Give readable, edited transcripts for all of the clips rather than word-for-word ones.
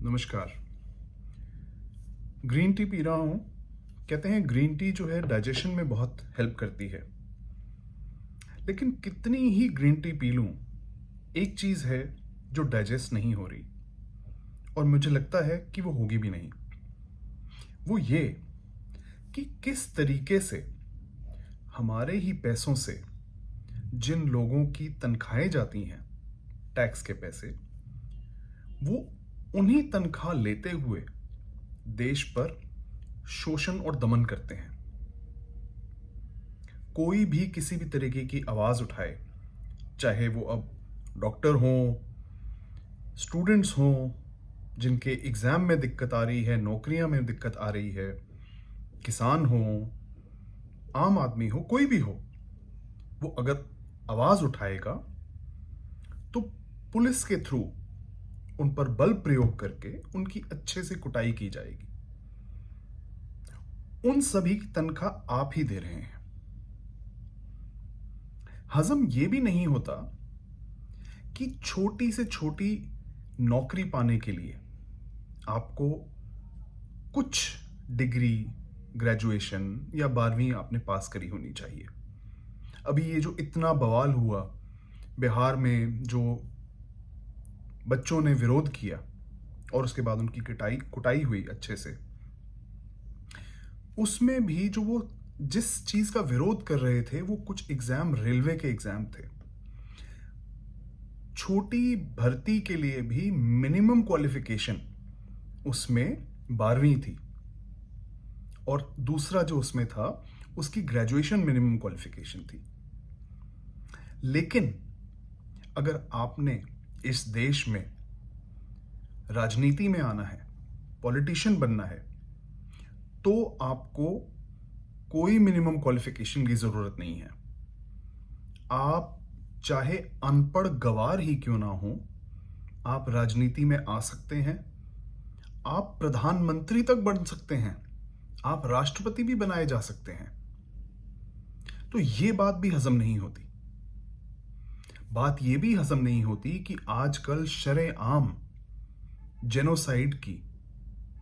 नमस्कार। Green tea P रहा हूँ। कहते हैं ग्रीन टी जो है डाइजेशन में बहुत हेल्प करती है, लेकिन कितनी ही ग्रीन टी पी लूँ, एक चीज़ है जो डाइजेस्ट नहीं हो रही और मुझे लगता है कि वो होगी भी नहीं। वो ये कि किस तरीके से हमारे ही पैसों से जिन लोगों की तनख्वाहें जाती हैं, टैक्स के पैसे, वो उन्हीं तनख्वाह लेते हुए देश पर शोषण और दमन करते हैं। कोई भी किसी भी तरीके की आवाज़ उठाए, चाहे वो अब डॉक्टर हों, स्टूडेंट्स हों जिनके एग्ज़ाम में दिक्कत आ रही है, नौकरियां में दिक्कत आ रही है, किसान हों, आम आदमी हो, कोई भी हो, वो अगर आवाज़ उठाएगा तो पुलिस के थ्रू उन पर बल प्रयोग करके उनकी अच्छे से कुटाई की जाएगी। उन सभी की तनख्वाह आप ही दे रहे हैं। हजम ये भी नहीं होता कि छोटी से छोटी नौकरी पाने के लिए आपको कुछ डिग्री, ग्रेजुएशन या 12वीं आपने पास करी होनी चाहिए। अभी ये जो इतना बवाल हुआ बिहार में, जो बच्चों ने विरोध किया और उसके बाद उनकी कुटाई हुई अच्छे से, उसमें भी जो वो जिस चीज का विरोध कर रहे थे वो कुछ एग्जाम, रेलवे के एग्जाम थे। छोटी भर्ती के लिए भी मिनिमम क्वालिफिकेशन उसमें 12वीं थी और दूसरा जो उसमें था उसकी ग्रेजुएशन मिनिमम क्वालिफिकेशन थी। लेकिन अगर आपने इस देश में राजनीति में आना है, पॉलिटिशियन बनना है, तो आपको कोई मिनिमम क्वालिफिकेशन की जरूरत नहीं है। आप चाहे अनपढ़ गवार ही क्यों ना हो, आप राजनीति में आ सकते हैं, आप प्रधानमंत्री तक बन सकते हैं, आप राष्ट्रपति भी बनाए जा सकते हैं। तो ये बात भी हजम नहीं होती। बात यह भी हजम नहीं होती कि आजकल शरेआम जेनोसाइड की,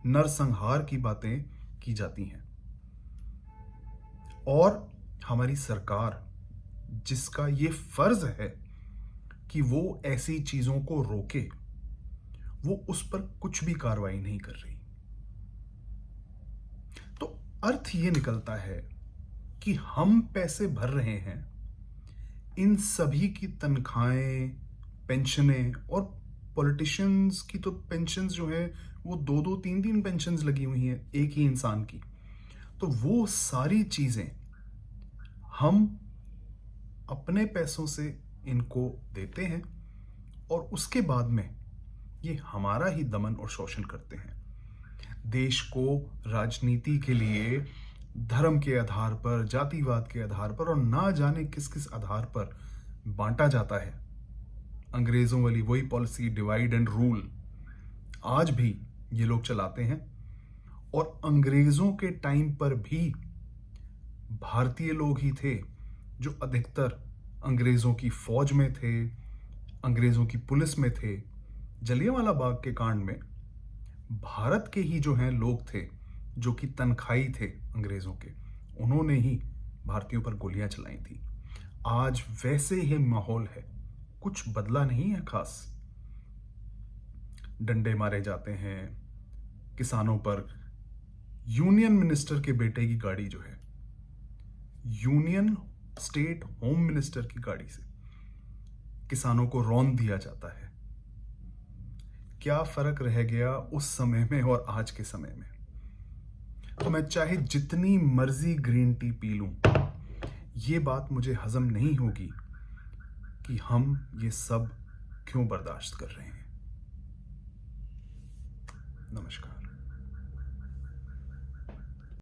नरसंहार की बातें की जाती हैं और हमारी सरकार, जिसका ये फर्ज है कि वो ऐसी चीजों को रोके, वो उस पर कुछ भी कार्रवाई नहीं कर रही। तो अर्थ ये निकलता है कि हम पैसे भर रहे हैं, इन सभी की तनख्वाहें, पेंशनें, और पॉलिटिशियंस की तो पेंशन्स जो है वो 2-2, 3-3 पेंशन्स लगी हुई हैं एक ही इंसान की। तो वो सारी चीजें हम अपने पैसों से इनको देते हैं और उसके बाद में ये हमारा ही दमन और शोषण करते हैं। देश को राजनीति के लिए धर्म के आधार पर, जातिवाद के आधार पर और ना जाने किस किस आधार पर बांटा जाता है। अंग्रेजों वाली वही पॉलिसी, डिवाइड एंड रूल, आज भी ये लोग चलाते हैं। और अंग्रेजों के टाइम पर भी भारतीय लोग ही थे जो अधिकतर अंग्रेजों की फौज में थे, अंग्रेजों की पुलिस में थे। जलियांवाला बाग के कांड में भारत के ही जो हैं लोग थे जो कि तनख्वाही थे अंग्रेजों के, उन्होंने ही भारतीयों पर गोलियां चलाई थी। आज वैसे ही माहौल है, कुछ बदला नहीं है खास। डंडे मारे जाते हैं किसानों पर। यूनियन मिनिस्टर के बेटे की गाड़ी जो है, यूनियन स्टेट होम मिनिस्टर की गाड़ी से किसानों को रौंद दिया जाता है। क्या फर्क रह गया उस समय में और आज के समय में? तो मैं चाहे जितनी मर्जी ग्रीन टी पी लूं, ये बात मुझे हजम नहीं होगी कि हम ये सब क्यों बर्दाश्त कर रहे हैं। नमस्कार।